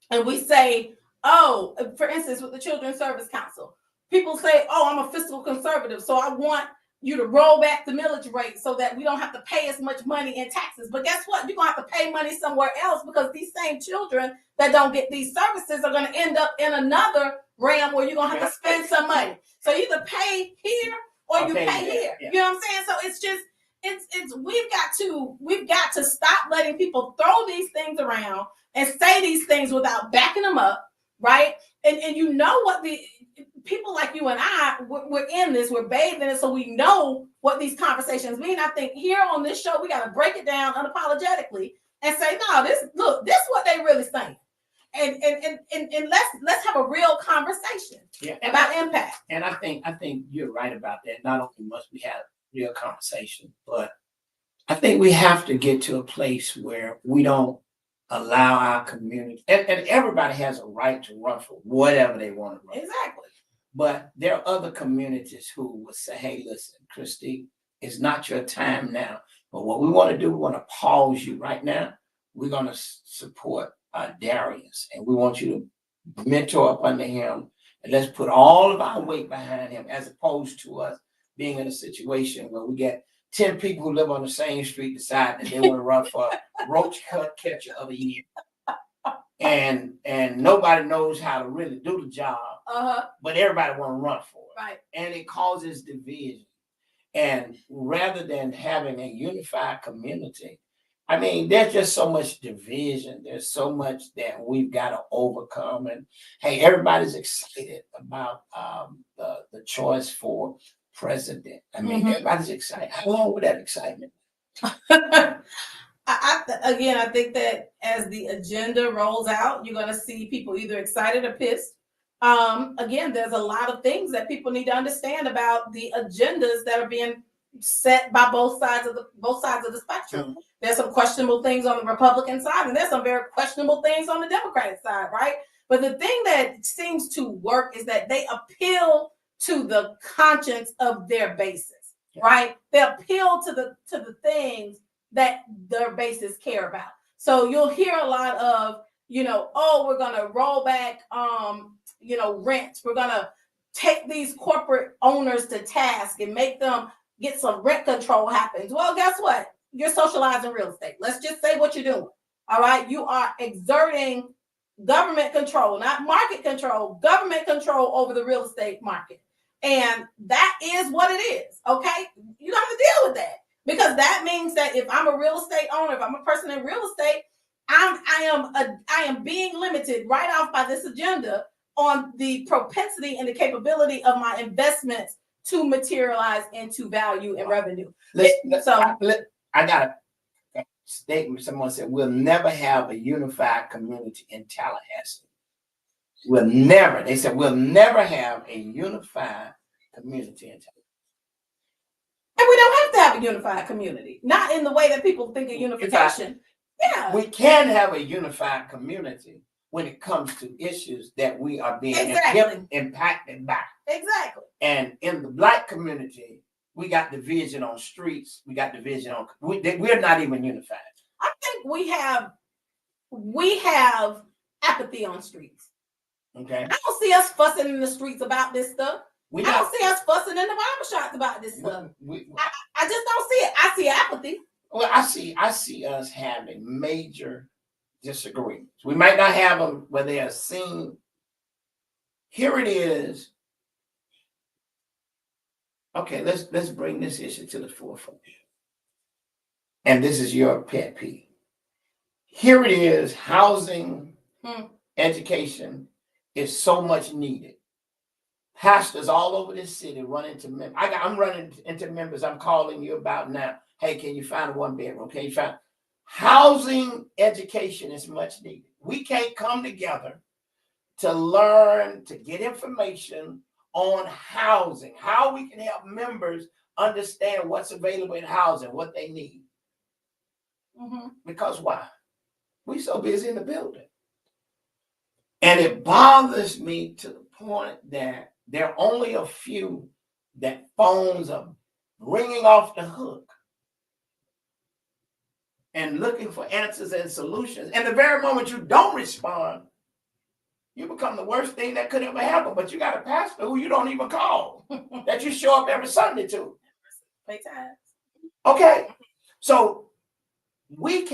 And we say, oh, for instance, with the Children's Service Council, people say, oh, I'm a fiscal conservative, so I want you to roll back the millage rate so that we don't have to pay as much money in taxes. But guess what? You're going to have to pay money somewhere else, because these same children that don't get these services are going to end up in another realm where you're going to have to spend some money. So you either pay here or you pay here. Yeah. You know what I'm saying? So it's just, we've got to stop letting people throw these things around and say these things without backing them up, right? And you know what, the people like you and I, we're in this, we're bathed in it, so we know what these conversations mean. I think here on this show, we got to break it down unapologetically and say, no, this is what they really saying. And let's have a real conversation about impact. And I think you're right about that. Not only must we have real conversation, but I think we have to get to a place where we don't allow our community, and everybody has a right to run for whatever they want to run. Exactly. But there are other communities who will say, hey, listen, Christy, it's not your time now. But what we want to do, we want to pause you right now. We're going to support Darius, and we want you to mentor up under him, and let's put all of our weight behind him, as opposed to us being in a situation where we get 10 people who live on the same street decide that they want to run for roach catcher of the year. And nobody knows how to really do the job, but everybody want to run for it. Right. And it causes division. And rather than having a unified community, I mean, there's just so much division. There's so much that we've got to overcome. And hey, everybody's excited about the choice for president. I mean, everybody's excited. How long would that excitement? I think that as the agenda rolls out, you're going to see people either excited or pissed. Again, there's a lot of things that people need to understand about the agendas that are being set by both sides of the spectrum. There's some questionable things on the Republican side, and there's some very questionable things on the Democratic side, right? But the thing that seems to work is that they appeal to the conscience of their bases, right? They appeal to the things that their bases care about. So you'll hear a lot of, oh, we're gonna roll back rent. We're gonna take these corporate owners to task and make them get some rent control happens. Well, guess what? You're socializing real estate. Let's just say what you're doing. All right. You are exerting government control, not market control, government control over the real estate market. And that is what it is. Okay. You have to deal with that, because that means that if I'm a real estate owner, if I'm a person in real estate, I am being limited right off by this agenda on the propensity and the capability of my investments to materialize into value and revenue. I got a statement. Someone said, we'll never have a unified community in Tallahassee. They said, we'll never have a unified community in Tallahassee. And we don't have to have a unified community. Not in the way that people think of unification. Yeah. We can have a unified community when it comes to issues that we are being impacted by. Exactly. And in the Black community, we got division on streets. We got division on. We're not even unified. I think we have apathy on streets. Okay. I don't see us fussing in the streets about this stuff. I don't see us fussing in the barbershops about this stuff. I just don't see it. I see apathy. Well, I see us having major disagreements. We might not have them where they are seen. Here it is. Okay, let's bring this issue to the forefront. And this is your pet peeve. Here it is, housing, education is so much needed. Pastors all over this city run into members. I'm running into members I'm calling you about now. Hey, can you find a 1-bedroom? Can you find housing? Education is much needed. We can't come together to learn, to get information on housing, how we can help members understand what's available in housing, what they need. Because why? We're so busy in the building. And it bothers me to the point that there are only a few that phones are ringing off the hook and looking for answers and solutions. And the very moment you don't respond, you become the worst thing that could ever happen. But you got a pastor who you don't even call, that you show up every Sunday to. Okay, so we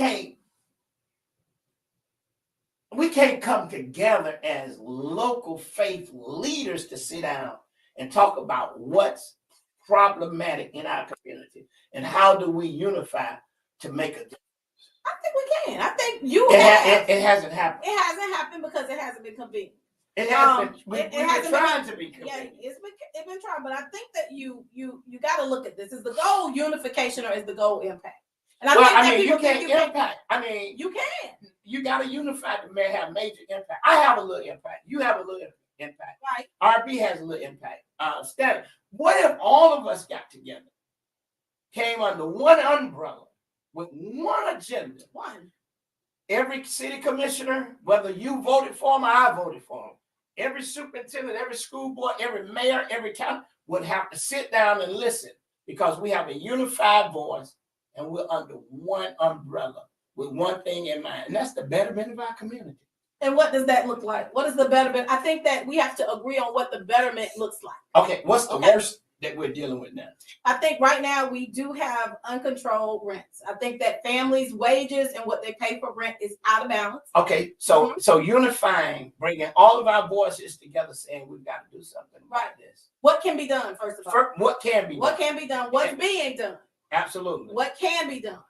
can't come together as local faith leaders to sit down and talk about what's problematic in our community and how do we unify to make a difference. I think we can. I think it hasn't happened. It hasn't happened because it hasn't been convened. It has been. We've been trying to be convened. Yeah, it's been trying, but I think that you got to look at this. Is the goal unification or is the goal impact? And you can't impact. I mean, you can. You got to unify to have major impact. I have a little impact. You have a little impact. Right. RB has a little impact. Stan, what if all of us got together, came under one umbrella with one agenda? Every city commissioner, whether you voted for them or I voted for them, every superintendent, every school board, every mayor, every county would have to sit down and listen, because we have a unified voice and we're under one umbrella with one thing in mind, and that's the betterment of our community. And what does that look like? What is the betterment? I think that we have to agree on what the betterment looks like. Okay, what's the Okay. worst that we're dealing with now? I think right now we do have uncontrolled rents. I think that families' wages and what they pay for rent is out of balance. Okay, so unifying, bringing all of our voices together, saying we've got to do something about this. What can be done, first of all? What can be What done? can be done? What's being done? Absolutely. What can be done?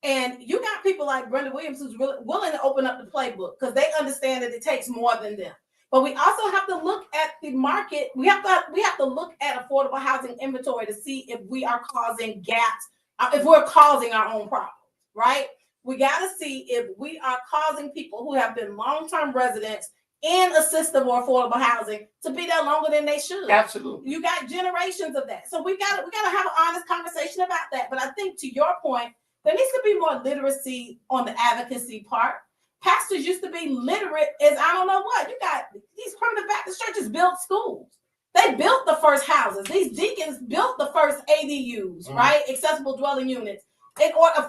And you got people like Brenda Williams who's really willing to open up the playbook because they understand that it takes more than them. But we also have to look at the market. We have to look at affordable housing inventory to see if we are causing gaps, if we're causing our own problems, right? We got to see if we are causing people who have been long-term residents in assistive or affordable housing to be there longer than they should. Absolutely. You got generations of that. So we got to have an honest conversation about that. But I think to your point, there needs to be more literacy on the advocacy part. Pastors used to be literate as I don't know what. You got these primitive Baptist churches built schools. They built the first houses. These deacons built the first ADUs, right? Accessible dwelling units. In order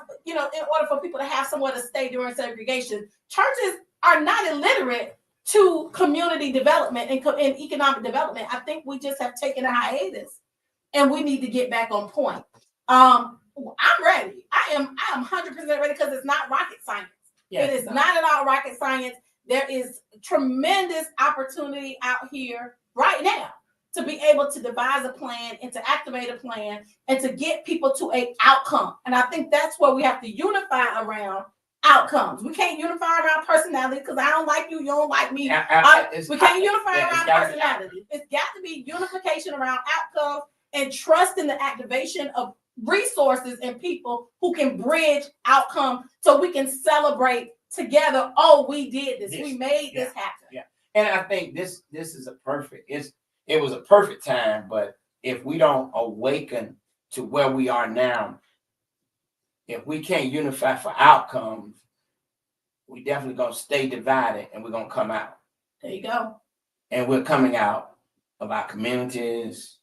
for people to have somewhere to stay during segregation. Churches are not illiterate to community development and economic development. I think we just have taken a hiatus and we need to get back on point. I'm ready. I am 100% ready because it's not rocket science. It is not at all rocket science. There is tremendous opportunity out here right now to be able to devise a plan and to activate a plan and to get people to an outcome. And I think that's where we have to unify around outcomes. We can't unify around personality because I don't like you, you don't like me. We can't unify around personality. It's got to be unification around outcomes and trust in the activation of resources and people who can bridge outcome so we can celebrate together. Oh, we did this. We made this happen. Yeah. And I think this is it was a perfect time, but if we don't awaken to where we are now, if we can't unify for outcomes, we definitely gonna stay divided and we're gonna come out. There you go. And we're coming out of our communities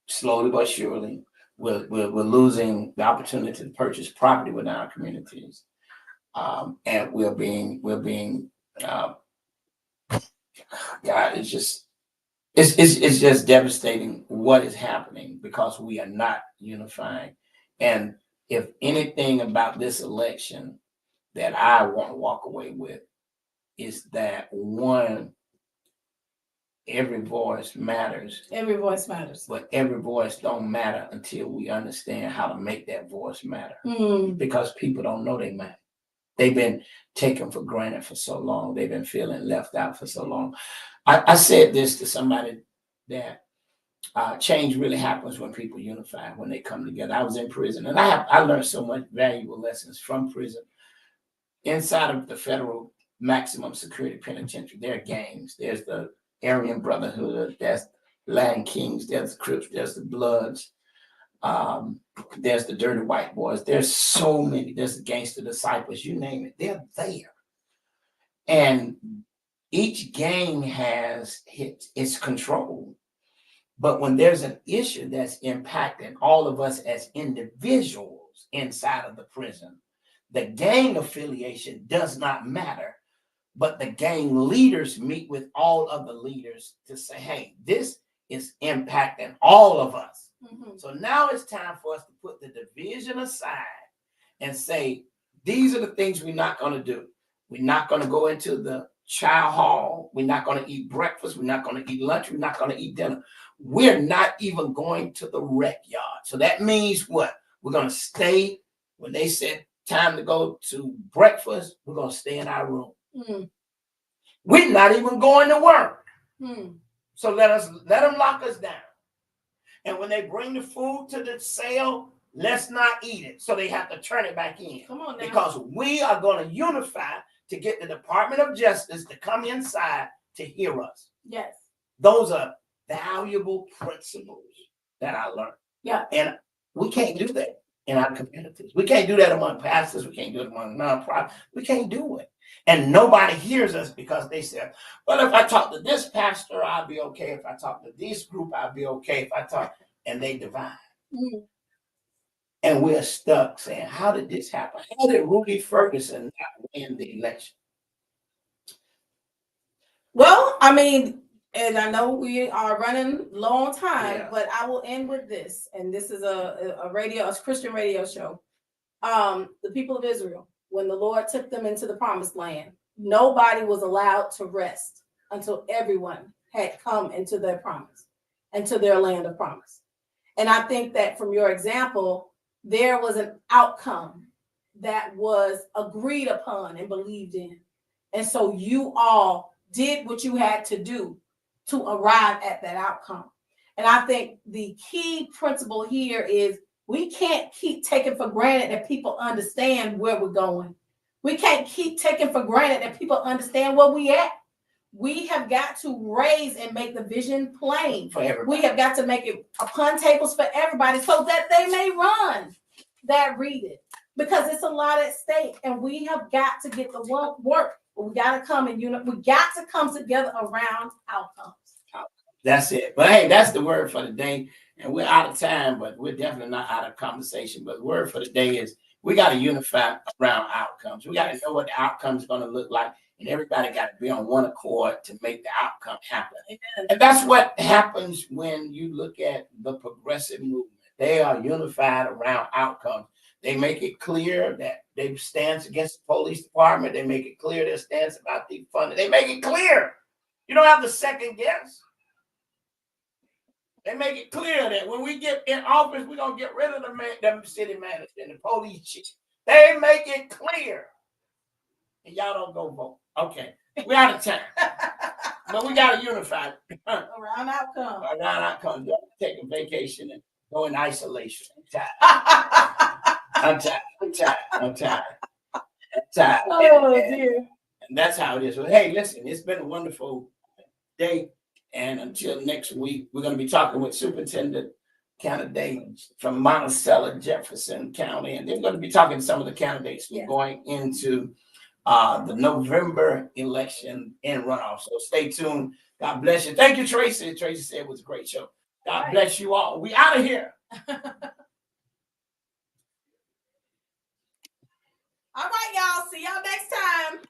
slowly but surely. We're losing the opportunity to purchase property within our communities, and we're being God. It's just devastating what is happening because we are not unifying. And if anything about this election that I want to walk away with is that one, every voice matters. Every voice matters. But every voice don't matter until we understand how to make that voice matter. Because people don't know they matter. They've been taken for granted for so long. They've been feeling left out for so long. I said this to somebody that change really happens when people unify, when they come together. I was in prison and I learned so much valuable lessons from prison. Inside of the federal maximum security penitentiary, there are gangs. There's the Aryan Brotherhood, there's Latin Kings, there's the Crips, there's the Bloods, there's the Dirty White Boys. There's so many. There's the Gangster Disciples, you name it. They're there. And each gang has its control. But when there's an issue that's impacting all of us as individuals inside of the prison, the gang affiliation does not matter. But the gang leaders meet with all of the leaders to say, hey, this is impacting all of us. So now it's time for us to put the division aside and say, these are the things we're not going to do. We're not going to go into the child hall. We're not going to eat breakfast. We're not going to eat lunch. We're not going to eat dinner. We're not even going to the rec yard. So that means what? We're going to stay. When they said time to go to breakfast, we're going to stay in our room. We're not even going to work. So let them lock us down. And when they bring the food to the cell, let's not eat it. So they have to turn it back in. Come on now. Because we are going to unify to get the Department of Justice to come inside to hear us. Yes. Those are valuable principles that I learned. Yeah. And we can't do that in our communities. We can't do that among pastors. We can't do it among nonprofits. We can't do it. And nobody hears us because they said, well, if I talk to this pastor, I'll be okay. If I talk to this group, I'll be okay. If I talk, and they divide. and we're stuck saying, how did this happen? How did Rudy Ferguson not win the election? Well, I mean, and I know we are running low on time, Yeah. but I will end with this. And this is a Christian radio show. The people of Israel, when the Lord took them into the promised land, nobody was allowed to rest until everyone had come into their promise, into their land of promise. And I think that from your example, there was an outcome that was agreed upon and believed in. And so you all did what you had to do to arrive at that outcome. And I think the key principle here is we can't keep taking for granted that people understand where we're going. We can't keep taking for granted that people understand where we at. We have got to raise and make the vision plain for everybody. We have got to make it upon tables for everybody so that they may run that read it, because it's a lot at stake, and we have got to get the work. We got to come and we got to come together around outcomes. That's it. But hey, that's the word for the day. And we're out of time, but we're definitely not out of conversation. But the word for the day is we got to unify around outcomes. We got to know what the outcome is going to look like. And everybody got to be on one accord to make the outcome happen. Amen. And that's what happens when you look at the progressive movement. They are unified around outcomes. They make it clear that they stand against the police department. They make it clear their stance about defunding. They make it clear. You don't have to second guess. They make it clear that when we get in office, we're going to get rid of them city managers and the police chief. They make it clear. And y'all don't go vote. Okay. We're out of time. But we got to unify around outcomes. Around outcomes. Y'all take a vacation and go in isolation. I'm tired. Oh, dear. And that's how it is. Well, hey, listen, it's been a wonderful day. And until next week, we're going to be talking with Superintendent candidates from Monticello, Jefferson County. And they're going to be talking to some of the candidates who are going into the November election and runoff. So stay tuned. God bless you. Thank you, Tracy. Tracy said it was a great show. God bless you all. We out of here. All right, y'all. See y'all next time.